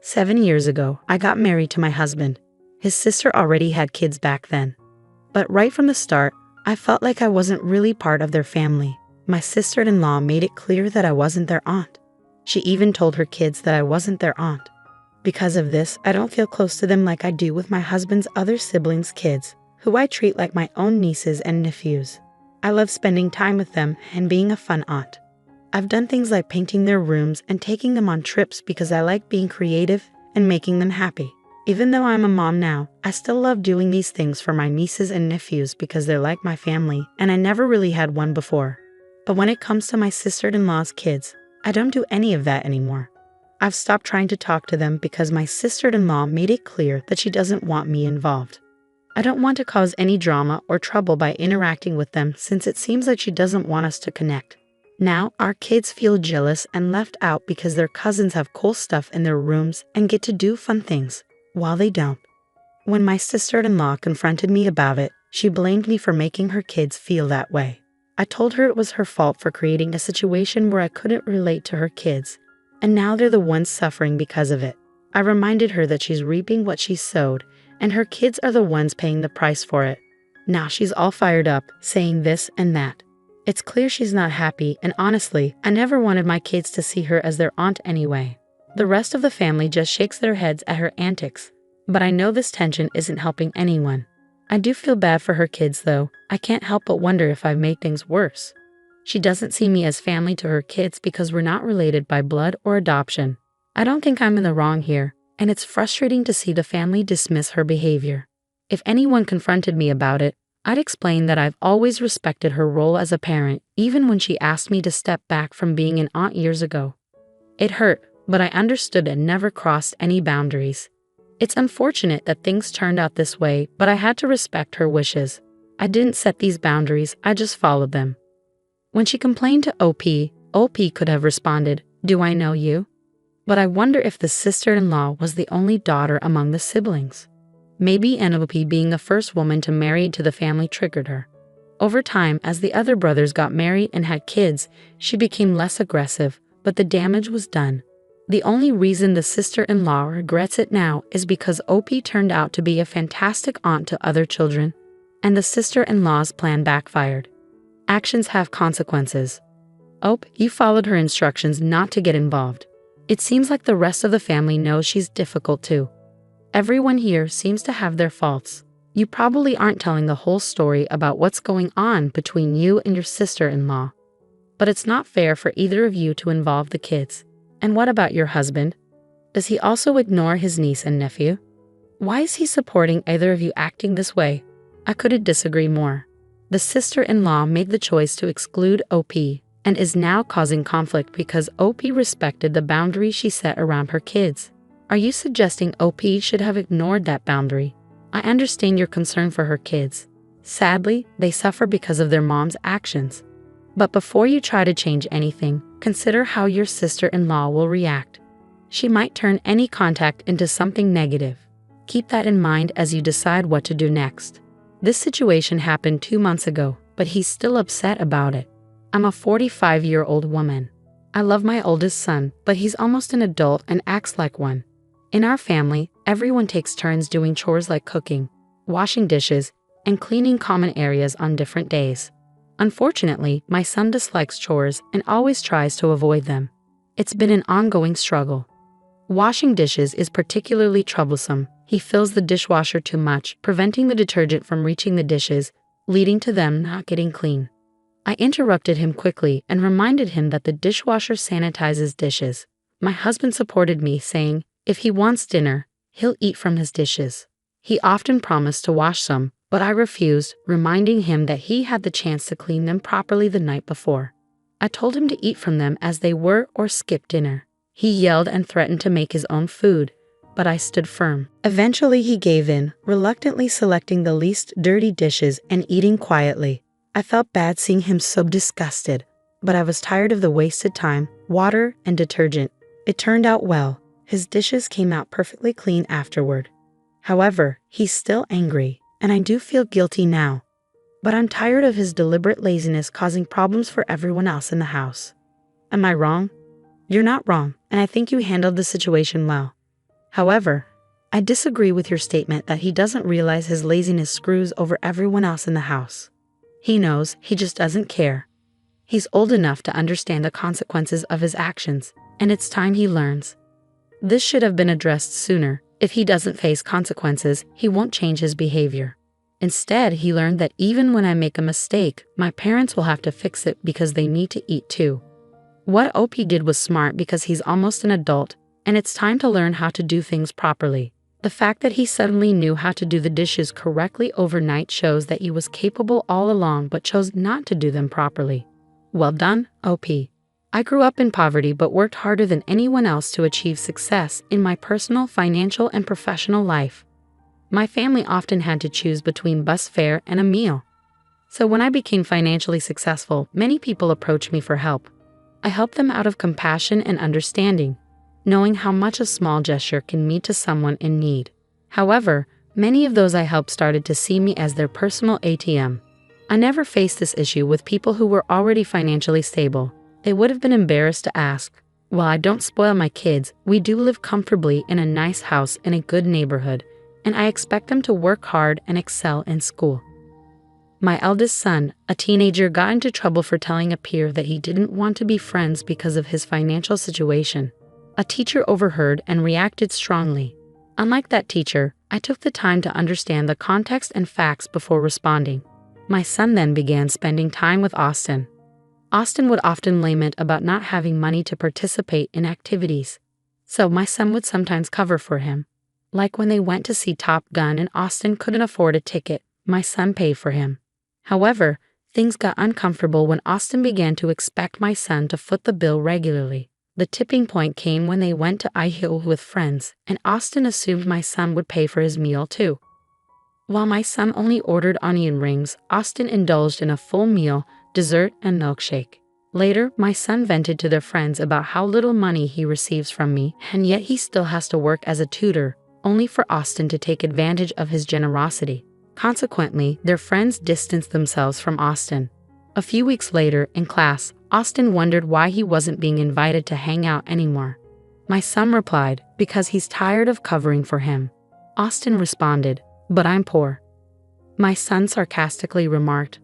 7 years ago, I got married to my husband. His sister already had kids back then. But right from the start, I felt like I wasn't really part of their family. My sister-in-law made it clear that I wasn't their aunt. She even told her kids that I wasn't their aunt. Because of this, I don't feel close to them like I do with my husband's other siblings' kids, who I treat like my own nieces and nephews. I love spending time with them and being a fun aunt. I've done things like painting their rooms and taking them on trips because I like being creative and making them happy. Even though I'm a mom now, I still love doing these things for my nieces and nephews because they're like my family and I never really had one before. But when it comes to my sister-in-law's kids, I don't do any of that anymore. I've stopped trying to talk to them because my sister-in-law made it clear that she doesn't want me involved. I don't want to cause any drama or trouble by interacting with them since it seems like she doesn't want us to connect. Now, our kids feel jealous and left out because their cousins have cool stuff in their rooms and get to do fun things, while they don't. When my sister-in-law confronted me about it, she blamed me for making her kids feel that way. I told her it was her fault for creating a situation where I couldn't relate to her kids, and now they're the ones suffering because of it. I reminded her that she's reaping what she sowed, and her kids are the ones paying the price for it. Now she's all fired up, saying this and that. It's clear she's not happy, and honestly, I never wanted my kids to see her as their aunt anyway. The rest of the family just shakes their heads at her antics, but I know this tension isn't helping anyone. I do feel bad for her kids though. I can't help but wonder if I've made things worse. She doesn't see me as family to her kids because we're not related by blood or adoption. I don't think I'm in the wrong here, and it's frustrating to see the family dismiss her behavior. If anyone confronted me about it, I'd explain that I've always respected her role as a parent, even when she asked me to step back from being an aunt years ago. It hurt, but I understood and never crossed any boundaries. It's unfortunate that things turned out this way, but I had to respect her wishes. I didn't set these boundaries, I just followed them. When she complained to OP could have responded, "Do I know you?" But I wonder if the sister-in-law was the only daughter among the siblings. Maybe OP being the first woman to marry into the family triggered her. Over time, as the other brothers got married and had kids, she became less aggressive, but the damage was done. The only reason the sister-in-law regrets it now is because OP turned out to be a fantastic aunt to other children, and the sister-in-law's plan backfired. Actions have consequences. You followed her instructions not to get involved. It seems like the rest of the family knows she's difficult too. Everyone here seems to have their faults. You probably aren't telling the whole story about what's going on between you and your sister-in-law. But it's not fair for either of you to involve the kids. And what about your husband? Does he also ignore his niece and nephew? Why is he supporting either of you acting this way? I couldn't disagree more. The sister-in-law made the choice to exclude OP and is now causing conflict because OP respected the boundary she set around her kids. Are you suggesting OP should have ignored that boundary? I understand your concern for her kids. Sadly, they suffer because of their mom's actions. But before you try to change anything, consider how your sister-in-law will react. She might turn any contact into something negative. Keep that in mind as you decide what to do next. This situation happened 2 months ago, but he's still upset about it. I'm a 45-year-old woman. I love my oldest son, but he's almost an adult and acts like one. In our family, everyone takes turns doing chores like cooking, washing dishes, and cleaning common areas on different days. Unfortunately, my son dislikes chores and always tries to avoid them. It's been an ongoing struggle. Washing dishes is particularly troublesome. He fills the dishwasher too much, preventing the detergent from reaching the dishes, leading to them not getting clean. I interrupted him quickly and reminded him that the dishwasher sanitizes dishes. My husband supported me, saying, if he wants dinner, he'll eat from his dishes. He often promised to wash some, but I refused, reminding him that he had the chance to clean them properly the night before. I told him to eat from them as they were or skip dinner. He yelled and threatened to make his own food, but I stood firm. Eventually he gave in, reluctantly selecting the least dirty dishes and eating quietly. I felt bad seeing him so disgusted, but I was tired of the wasted time, water, and detergent. It turned out well. His dishes came out perfectly clean afterward. However, he's still angry, and I do feel guilty now. But I'm tired of his deliberate laziness causing problems for everyone else in the house. Am I wrong? You're not wrong, and I think you handled the situation well. However, I disagree with your statement that he doesn't realize his laziness screws over everyone else in the house. He knows, he just doesn't care. He's old enough to understand the consequences of his actions, and it's time he learns. This should have been addressed sooner. If he doesn't face consequences, he won't change his behavior. Instead, he learned that even when I make a mistake, my parents will have to fix it because they need to eat too. What OP did was smart because he's almost an adult, and it's time to learn how to do things properly. The fact that he suddenly knew how to do the dishes correctly overnight shows that he was capable all along but chose not to do them properly. Well done, OP. I grew up in poverty but worked harder than anyone else to achieve success in my personal, financial, and professional life. My family often had to choose between bus fare and a meal. So when I became financially successful, many people approached me for help. I helped them out of compassion and understanding, knowing how much a small gesture can mean to someone in need. However, many of those I helped started to see me as their personal ATM. I never faced this issue with people who were already financially stable. They would have been embarrassed to ask. While I don't spoil my kids, we do live comfortably in a nice house in a good neighborhood, and I expect them to work hard and excel in school. My eldest son, a teenager, got into trouble for telling a peer that he didn't want to be friends because of his financial situation. A teacher overheard and reacted strongly. Unlike that teacher, I took the time to understand the context and facts before responding. My son then began spending time with Austin. Austin would often lament about not having money to participate in activities, so my son would sometimes cover for him. Like when they went to see Top Gun and Austin couldn't afford a ticket, my son paid for him. However, things got uncomfortable when Austin began to expect my son to foot the bill regularly. The tipping point came when they went to IHOP with friends, and Austin assumed my son would pay for his meal too. While my son only ordered onion rings, Austin indulged in a full meal, dessert, and milkshake. Later, my son vented to their friends about how little money he receives from me, and yet he still has to work as a tutor, only for Austin to take advantage of his generosity. Consequently, their friends distanced themselves from Austin. A few weeks later, in class, Austin wondered why he wasn't being invited to hang out anymore. My son replied, because he's tired of covering for him. Austin responded, but I'm poor. My son sarcastically remarked,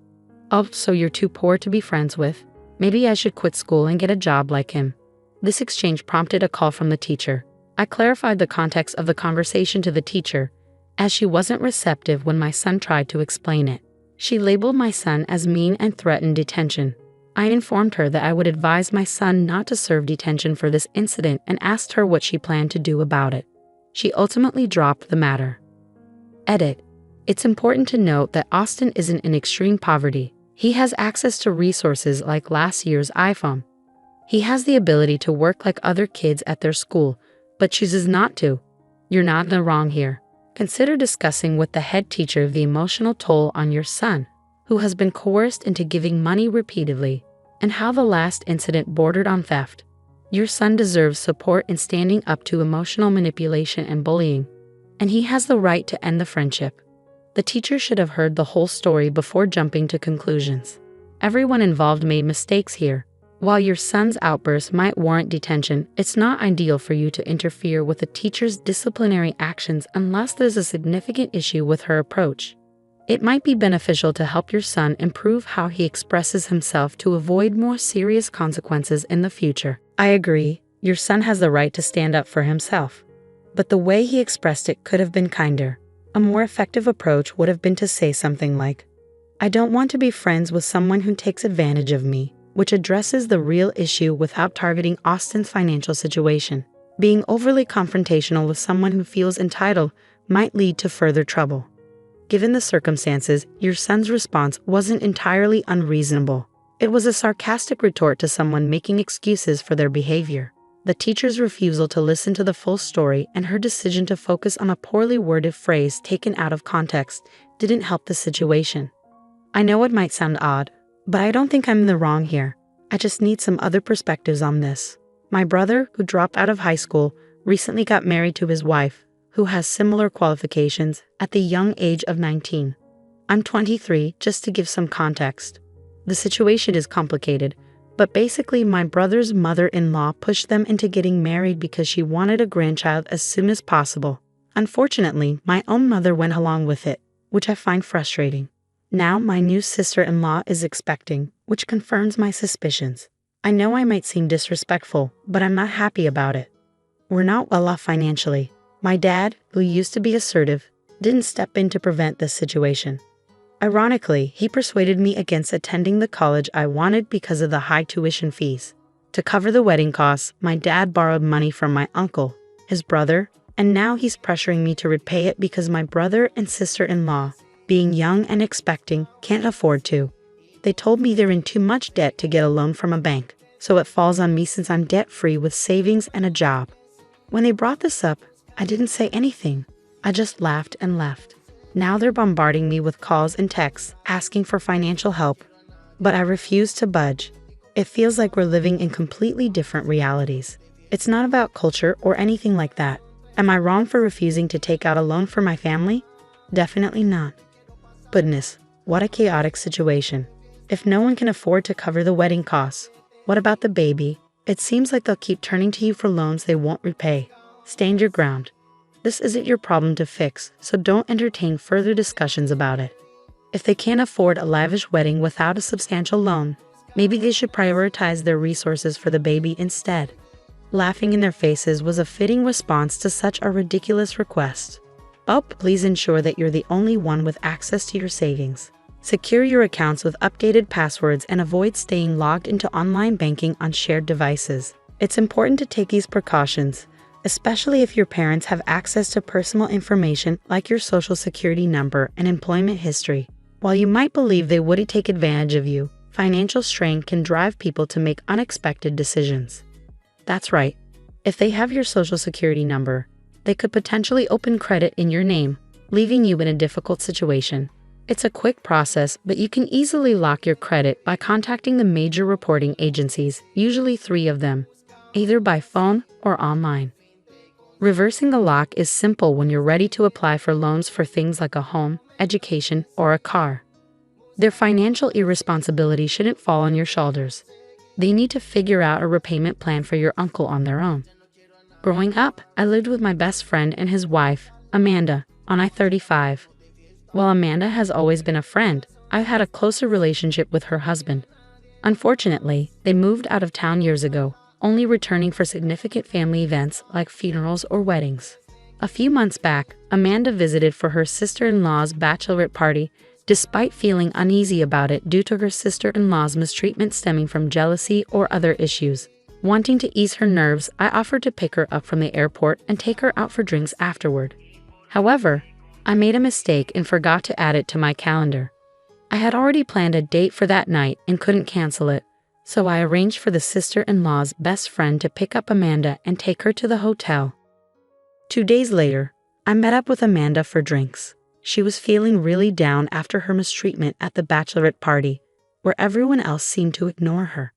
oh, so you're too poor to be friends with? Maybe I should quit school and get a job like him. This exchange prompted a call from the teacher. I clarified the context of the conversation to the teacher, as she wasn't receptive when my son tried to explain it. She labeled my son as mean and threatened detention. I informed her that I would advise my son not to serve detention for this incident and asked her what she planned to do about it. She ultimately dropped the matter. Edit. It's important to note that Austin isn't in extreme poverty. He has access to resources like last year's iPhone. He has the ability to work like other kids at their school, but chooses not to. You're not in the wrong here. Consider discussing with the head teacher the emotional toll on your son, who has been coerced into giving money repeatedly, and how the last incident bordered on theft. Your son deserves support in standing up to emotional manipulation and bullying, and he has the right to end the friendship. The teacher should have heard the whole story before jumping to conclusions. Everyone involved made mistakes here. While your son's outburst might warrant detention, it's not ideal for you to interfere with the teacher's disciplinary actions unless there's a significant issue with her approach. It might be beneficial to help your son improve how he expresses himself to avoid more serious consequences in the future. I agree, your son has the right to stand up for himself. But the way he expressed it could have been kinder. A more effective approach would have been to say something like, I don't want to be friends with someone who takes advantage of me, which addresses the real issue without targeting Austin's financial situation. Being overly confrontational with someone who feels entitled might lead to further trouble. Given the circumstances, your son's response wasn't entirely unreasonable. It was a sarcastic retort to someone making excuses for their behavior. The teacher's refusal to listen to the full story and her decision to focus on a poorly worded phrase taken out of context didn't help the situation. I know it might sound odd, but I don't think I'm in the wrong here. I just need some other perspectives on this. My brother, who dropped out of high school, recently got married to his wife, who has similar qualifications, at the young age of 19. I'm 23, just to give some context. The situation is complicated, But basically, my brother's mother-in-law pushed them into getting married because she wanted a grandchild as soon as possible. Unfortunately, my own mother went along with it, which I find frustrating. Now my new sister-in-law is expecting, which confirms my suspicions. I know I might seem disrespectful, but I'm not happy about it. We're not well off financially. My dad, who used to be assertive, didn't step in to prevent this situation. Ironically, he persuaded me against attending the college I wanted because of the high tuition fees. To cover the wedding costs, my dad borrowed money from my uncle, his brother, and now he's pressuring me to repay it because my brother and sister-in-law, being young and expecting, can't afford to. They told me they're in too much debt to get a loan from a bank, so it falls on me since I'm debt-free with savings and a job. When they brought this up, I didn't say anything. I just laughed and left. Now they're bombarding me with calls and texts, asking for financial help. But I refuse to budge. It feels like we're living in completely different realities. It's not about culture or anything like that. Am I wrong for refusing to take out a loan for my family? Definitely not. Goodness, what a chaotic situation. If no one can afford to cover the wedding costs, what about the baby? It seems like they'll keep turning to you for loans they won't repay. Stand your ground. This isn't your problem to fix, so don't entertain further discussions about it. If they can't afford a lavish wedding without a substantial loan, maybe they should prioritize their resources for the baby instead. Laughing in their faces was a fitting response to such a ridiculous request. Oh, please ensure that you're the only one with access to your savings. Secure your accounts with updated passwords and avoid staying logged into online banking on shared devices. It's important to take these precautions, especially if your parents have access to personal information like your social security number and employment history. While you might believe they wouldn't take advantage of you, financial strain can drive people to make unexpected decisions. That's right. If they have your social security number, they could potentially open credit in your name, leaving you in a difficult situation. It's a quick process, but you can easily lock your credit by contacting the major reporting agencies, usually 3 of them, either by phone or online. Reversing the lock is simple when you're ready to apply for loans for things like a home, education, or a car. Their financial irresponsibility shouldn't fall on your shoulders. They need to figure out a repayment plan for your uncle on their own. Growing up, I lived with my best friend and his wife, Amanda, on I-35. While Amanda has always been a friend, I've had a closer relationship with her husband. Unfortunately, they moved out of town years ago, only returning for significant family events like funerals or weddings. A few months back, Amanda visited for her sister-in-law's bachelorette party, despite feeling uneasy about it due to her sister-in-law's mistreatment stemming from jealousy or other issues. Wanting to ease her nerves, I offered to pick her up from the airport and take her out for drinks afterward. However, I made a mistake and forgot to add it to my calendar. I had already planned a date for that night and couldn't cancel it, so I arranged for the sister-in-law's best friend to pick up Amanda and take her to the hotel. 2 days later, I met up with Amanda for drinks. She was feeling really down after her mistreatment at the bachelorette party, where everyone else seemed to ignore her.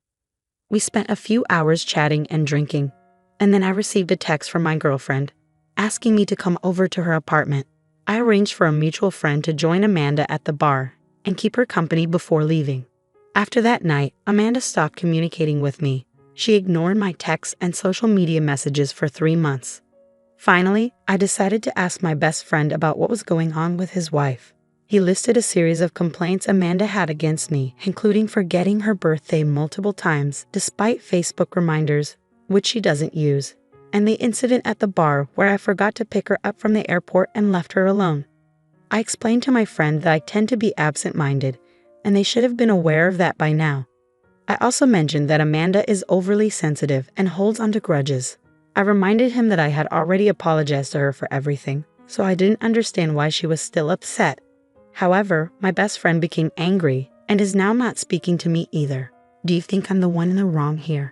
We spent a few hours chatting and drinking, and then I received a text from my girlfriend, asking me to come over to her apartment. I arranged for a mutual friend to join Amanda at the bar and keep her company before leaving. After that night, Amanda stopped communicating with me. She ignored my texts and social media messages for 3 months. Finally, I decided to ask my best friend about what was going on with his wife. He listed a series of complaints Amanda had against me, including forgetting her birthday multiple times despite Facebook reminders, which she doesn't use, and the incident at the bar where I forgot to pick her up from the airport and left her alone. I explained to my friend that I tend to be absent-minded, and they should have been aware of that by now. I also mentioned that Amanda is overly sensitive and holds onto grudges. I reminded him that I had already apologized to her for everything, so I didn't understand why she was still upset. However, my best friend became angry and is now not speaking to me either. Do you think I'm the one in the wrong here?